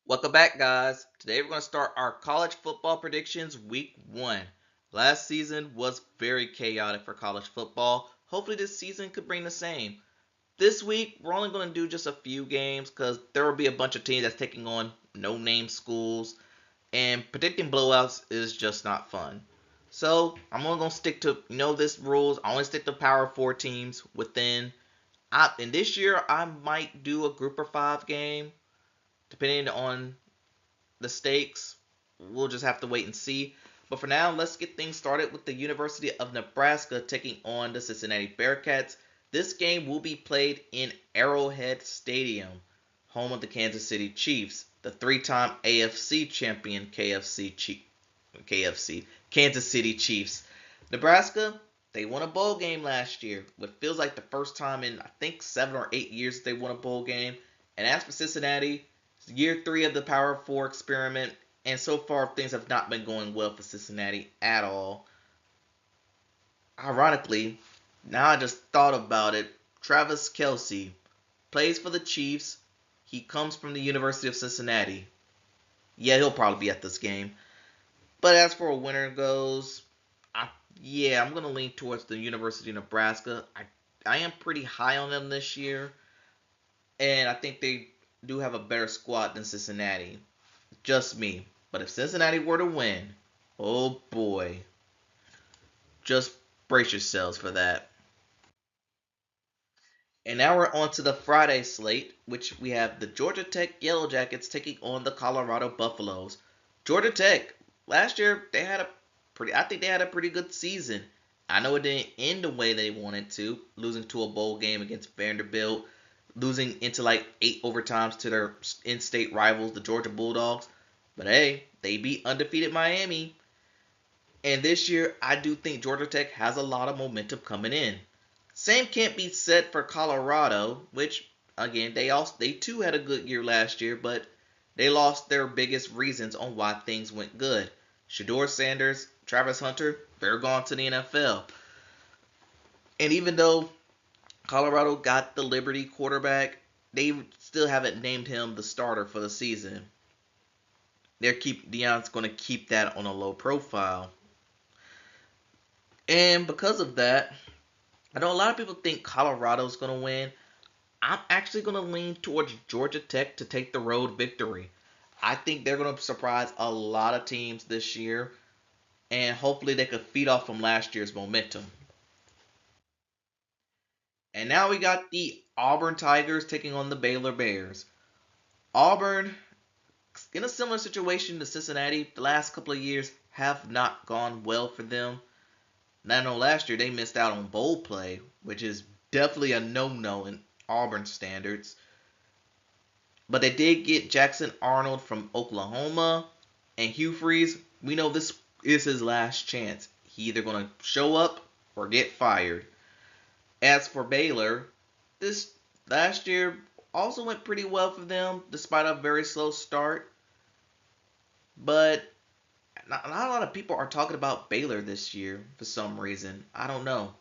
Welcome back, guys. Today we're going to start our college football predictions week one. Last season was very chaotic for college football. Hopefully, this season could bring the same. This week, we're only going to do just a few games because there will be a bunch of teams that's taking on no name schools, and predicting blowouts is just not fun. So, I'm only going to stick to, this rules. I only stick to Power 4 teams within. And this year, I might do a group of five game, depending on the stakes. We'll just have to wait and see. But for now, let's get things started with the University of Nebraska taking on the Cincinnati Bearcats. This game will be played in Arrowhead Stadium, home of the Kansas City Chiefs, the three-time AFC champion KFC Kansas City Chiefs. Nebraska, they won a bowl game last year, what feels like the first time in I think 7 or 8 years they won a bowl game. And as for Cincinnati, it's year three of the Power Four experiment, and so far things have not been going well for Cincinnati at all. Ironically, now I just thought about it. Travis Kelsey plays for the Chiefs. He comes from the University of Cincinnati. Yeah, he'll probably be at this game. But as for a winner goes, I'm gonna lean towards the University of Nebraska. I am pretty high on them this year, and I think they do have a better squad than Cincinnati. Just me. But if Cincinnati were to win, oh boy, just brace yourselves for that. And now we're on to the Friday slate, which we have the Georgia Tech Yellow Jackets taking on the Colorado Buffaloes. Georgia Tech, last year they had a I think they had a pretty good season. I know it didn't end the way they wanted to, losing to a bowl game against Vanderbilt, losing into like 8 overtimes to their in-state rivals, the Georgia Bulldogs. But hey, they beat undefeated Miami. And this year, I do think Georgia Tech has a lot of momentum coming in. Same can't be said for Colorado, which again they too had a good year last year, but they lost their biggest reasons on why things went good. Shador Sanders, Travis Hunter, they're gone to the NFL. And even though Colorado got the Liberty quarterback, they still haven't named him the starter for the season. Deion's going to keep that on a low profile. And because of that, I know a lot of people think Colorado's going to win. I'm actually going to lean towards Georgia Tech to take the road victory. I think they're going to surprise a lot of teams this year, and hopefully they could feed off from last year's momentum. And now we got the Auburn Tigers taking on the Baylor Bears. Auburn, in a similar situation to Cincinnati, the last couple of years have not gone well for them. And I know last year they missed out on bowl play, which is definitely a no-no in Auburn standards. But they did get Jackson Arnold from Oklahoma, and Hugh Freeze. We know this is his last chance. He either going to show up or get fired. As for Baylor, this last year also went pretty well for them, despite a very slow start. But not a lot of people are talking about Baylor this year for some reason. I don't know.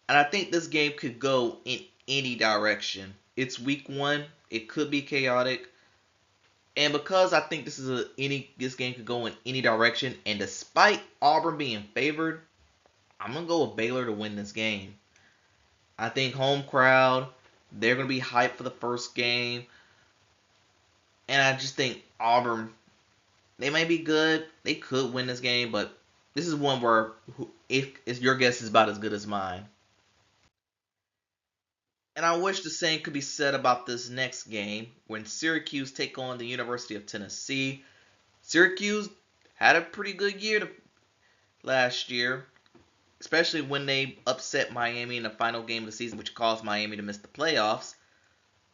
And I think this game could go in any direction. It's week one. It could be chaotic. And because I think this game could go in any direction, and despite Auburn being favored, I'm gonna go with Baylor to win this game. I think home crowd, they're gonna be hyped for the first game, and I just think Auburn, they may be good, they could win this game, but this is one where if your guess is about as good as mine. And I wish the same could be said about this next game when Syracuse take on the University of Tennessee. Syracuse had a pretty good year last year, especially when they upset Miami in the final game of the season, which caused Miami to miss the playoffs.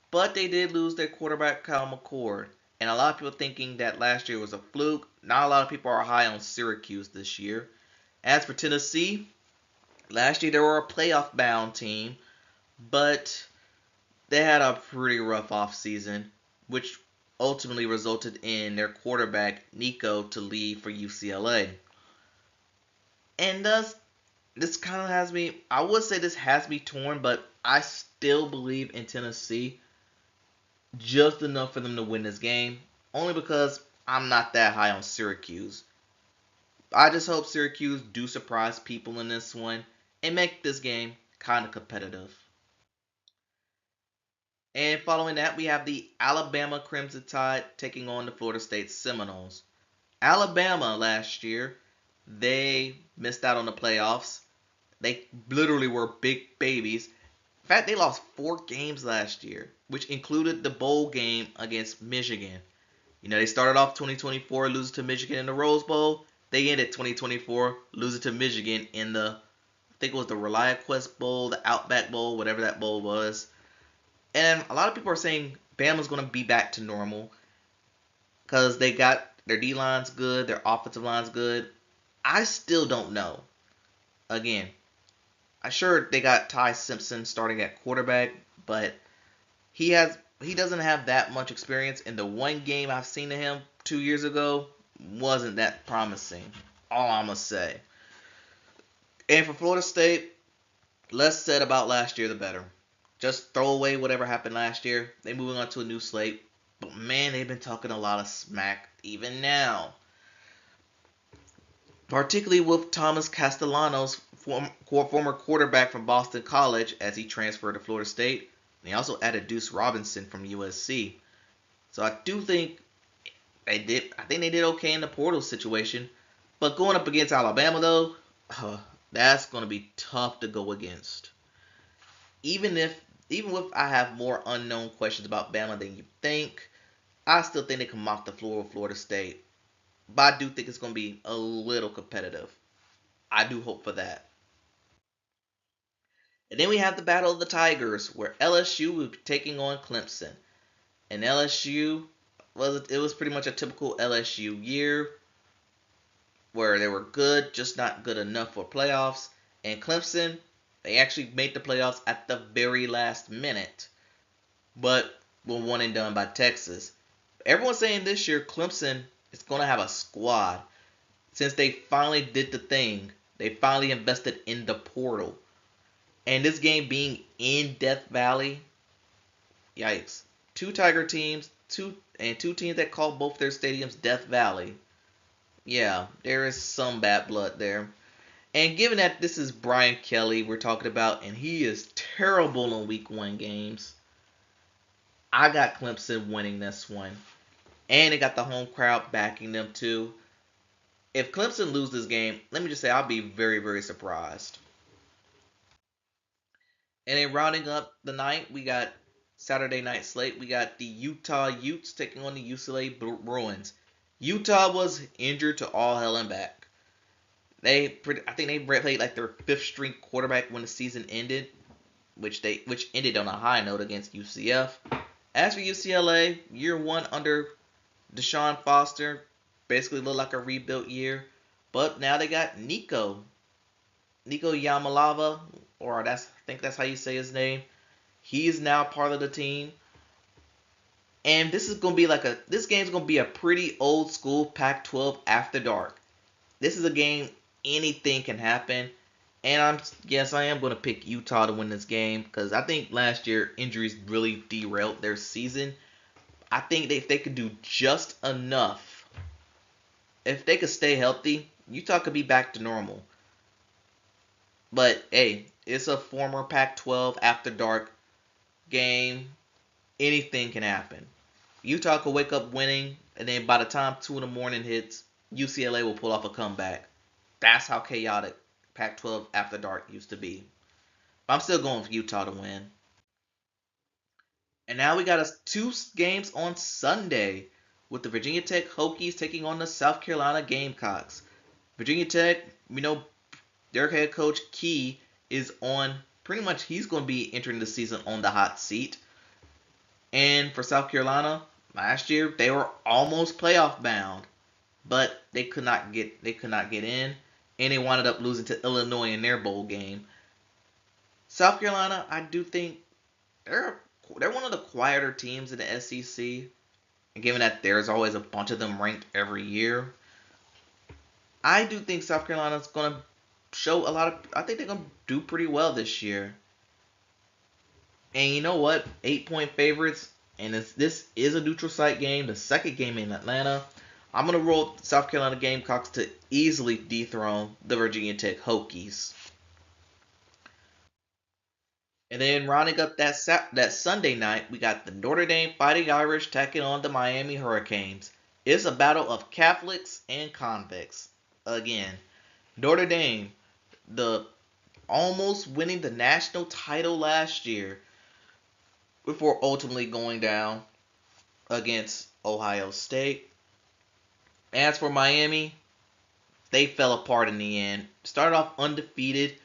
But they did lose their quarterback, Kyle McCord. And a lot of people thinking that last year was a fluke. Not a lot of people are high on Syracuse this year. As for Tennessee, last year they were a playoff bound team, but they had a pretty rough offseason, which ultimately resulted in their quarterback, Nico, to leave for UCLA. And thus, this kind of has me, I would say this has me torn, but I still believe in Tennessee just enough for them to win this game. only because I'm not that high on Syracuse. I just hope Syracuse do surprise people in this one and make this game kind of competitive. And following that, we have the Alabama Crimson Tide taking on the Florida State Seminoles. Alabama last year, they missed out on the playoffs. They literally were big babies. In fact, they lost 4 games last year, which included the bowl game against Michigan. They started off 2024 losing to Michigan in the Rose Bowl. They ended 2024 losing to Michigan in I think it was the ReliaQuest Bowl, the Outback Bowl, whatever that bowl was. And a lot of people are saying Bama's going to be back to normal because they got their D line's good, their offensive line's good. I still don't know. Again, I'm sure they got Ty Simpson starting at quarterback, but he doesn't have that much experience. And the one game I've seen of him 2 years ago wasn't that promising. All I'm gonna say. And for Florida State, less said about last year the better. Just throw away whatever happened last year. They're moving on to a new slate. But man, they've been talking a lot of smack even now. Particularly with Thomas Castellanos, former quarterback from Boston College, as he transferred to Florida State. They also added Deuce Robinson from USC. So I do think I think they did okay in the portal situation. But going up against Alabama, though, that's going to be tough to go against. Even if I have more unknown questions about Bama than you think, I still think they can mop the floor with Florida State. But I do think it's going to be a little competitive. I do hope for that. And then we have the Battle of the Tigers, where LSU will be taking on Clemson. And LSU was pretty much a typical LSU year, where they were good, just not good enough for playoffs. And Clemson, they actually made the playoffs at the very last minute, but were one and done by Texas. Everyone's saying this year Clemson is going to have a squad since they finally did the thing. They finally invested in the portal. And this game being in Death Valley, yikes. 2 Tiger teams, two teams that call both their stadiums Death Valley. Yeah, there is some bad blood there. And given that this is Brian Kelly we're talking about, and he is terrible in week 1 games, I got Clemson winning this one. And they got the home crowd backing them too. If Clemson loses this game, let me just say I'll be very, very surprised. And then rounding up the night, we got Saturday night slate. We got the Utah Utes taking on the UCLA Bruins. Utah was injured to all hell and back. I think they played like their 5th-string quarterback when the season ended, which ended on a high note against UCF. As for UCLA, year 1 under Deshaun Foster, basically looked like a rebuilt year, but now they got Nico Yamalava, or I think that's how you say his name. He is now part of the team. And this game's gonna be a pretty old school Pac-12 after dark. This is a game anything can happen, and I am gonna pick Utah to win this game because I think last year injuries really derailed their season. I think if they could do just enough, if they could stay healthy, Utah could be back to normal. But hey, it's a former Pac-12 after dark game. Anything can happen. Utah could wake up winning, and then by the time 2 in the morning hits, UCLA will pull off a comeback. That's how chaotic Pac-12 after dark used to be. But I'm still going for Utah to win. And now we got us 2 games on Sunday with the Virginia Tech Hokies taking on the South Carolina Gamecocks. Virginia Tech, their head coach Key is on pretty much he's going to be entering the season on the hot seat. And for South Carolina, last year they were almost playoff bound, but they could not get in, and they wound up losing to Illinois in their bowl game. South Carolina, I do think they're one of the quieter teams in the SEC, and given that there's always a bunch of them ranked every year, I do think South Carolina's going to show I think they're going to do pretty well this year. And you know what? 8-point favorites, And this is a neutral site game, the second game in Atlanta. I'm going to roll South Carolina Gamecocks to easily dethrone the Virginia Tech Hokies. And then rounding up that Sunday night, we got the Notre Dame Fighting Irish taking on the Miami Hurricanes. It's a battle of Catholics and convicts. Again, Notre Dame, the almost winning the national title last year before ultimately going down against Ohio State. As for Miami, they fell apart in the end. Started off undefeated,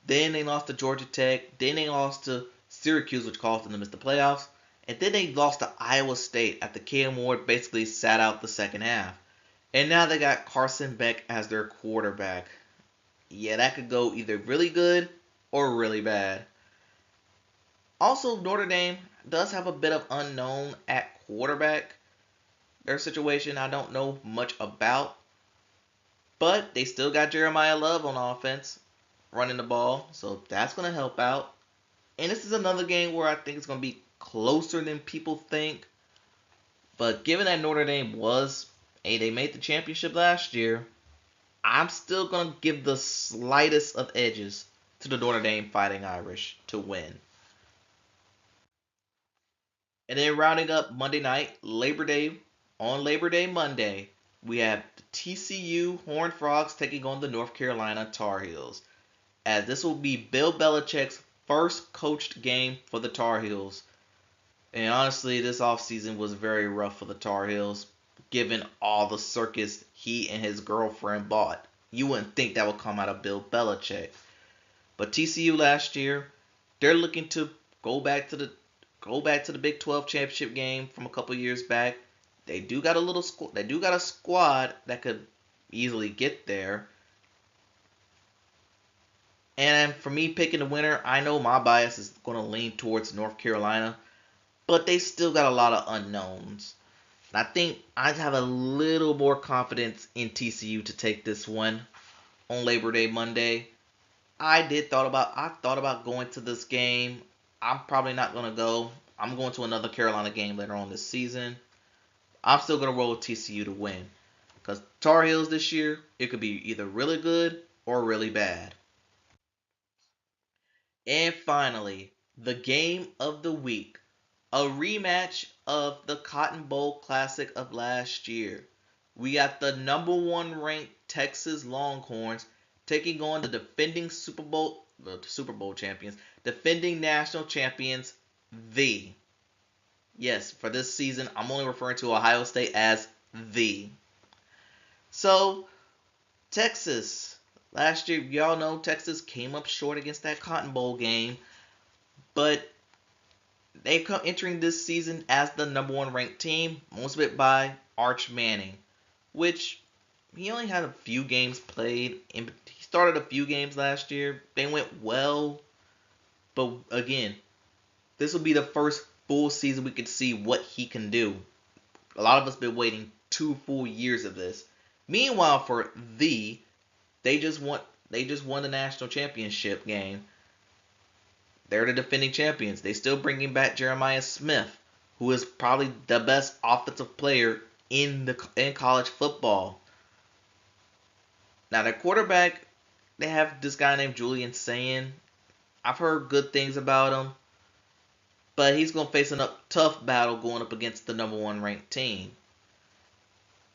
then they lost to Georgia Tech, then they lost to Syracuse, which caused them to miss the playoffs, and then they lost to Iowa State after Cam Ward basically sat out the second half. And now they got Carson Beck as their quarterback. Yeah, that could go either really good or really bad. Also, Notre Dame does have a bit of unknown at quarterback. Their situation I don't know much about, but they still got Jeremiah Love on offense running the ball, so that's going to help out. And this is another game where I think it's going to be closer than people think. But given that Notre Dame they made the championship last year, I'm still going to give the slightest of edges to the Notre Dame Fighting Irish to win. And then rounding up Monday night, Labor Day Monday, we have the TCU Horned Frogs taking on the North Carolina Tar Heels. As this will be Bill Belichick's first coached game for the Tar Heels. And honestly, this offseason was very rough for the Tar Heels, given all the circus he and his girlfriend bought. You wouldn't think that would come out of Bill Belichick. But TCU last year, they're looking to go back to the Big 12 championship game from a couple years back. They do got a squad that could easily get there. And for me picking the winner, I know my bias is going to lean towards North Carolina, but they still got a lot of unknowns. And I think I have a little more confidence in TCU to take this one on Labor Day Monday. I thought about going to this game. I'm probably not gonna go. I'm going to another Carolina game later on this season. I'm still gonna roll with TCU to win. Because Tar Heels this year, it could be either really good or really bad. And finally, the game of the week. A rematch of the Cotton Bowl Classic of last year. We got the number one ranked Texas Longhorns taking on the Super Bowl champions, defending national champions, the. Yes, for this season, I'm only referring to Ohio State as the. So, Texas. Last year, y'all know Texas came up short against that Cotton Bowl game, but they come entering this season as the number one ranked team, most of it by Arch Manning, which he only had a few games played. And he started a few games last year. They went well, but again, this will be the first full season we could see what he can do. A lot of us been waiting 2 full years of this. Meanwhile, for they just won the national championship game. They're the defending champions. They still bringing back Jeremiah Smith, who is probably the best offensive player in college football. Now their quarterback, they have this guy named Julian Sayin. I've heard good things about him, but he's gonna face a tough battle going up against the number one ranked team.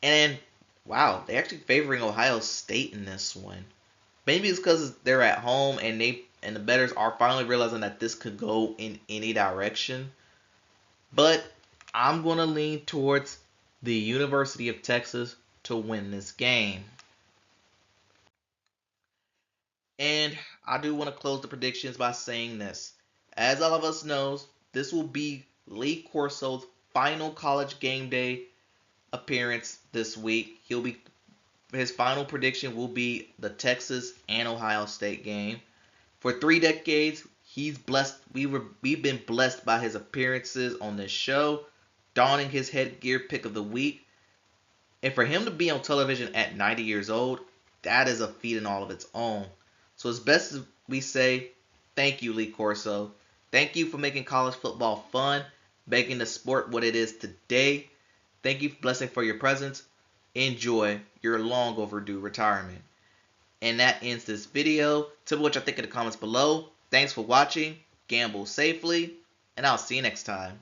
And wow, they're actually favoring Ohio State in this one. Maybe it's because they're at home and the bettors are finally realizing that this could go in any direction. But I'm going to lean towards the University of Texas to win this game. And I do want to close the predictions by saying this. As all of us knows, this will be Lee Corso's final college game day appearance this week. His final prediction will be the Texas and Ohio State game. For 3 decades, he's blessed. We've been blessed by his appearances on this show, donning his headgear pick of the week. And for him to be on television at 90 years old, that is a feat in all of its own. So as best as we say, thank you, Lee Corso. Thank you for making college football fun. making the sport what it is today. Thank you, Blessing, for your presence. Enjoy your long overdue retirement. And that ends this video. Tell me what you think in the comments below. Thanks for watching. Gamble safely, and I'll see you next time.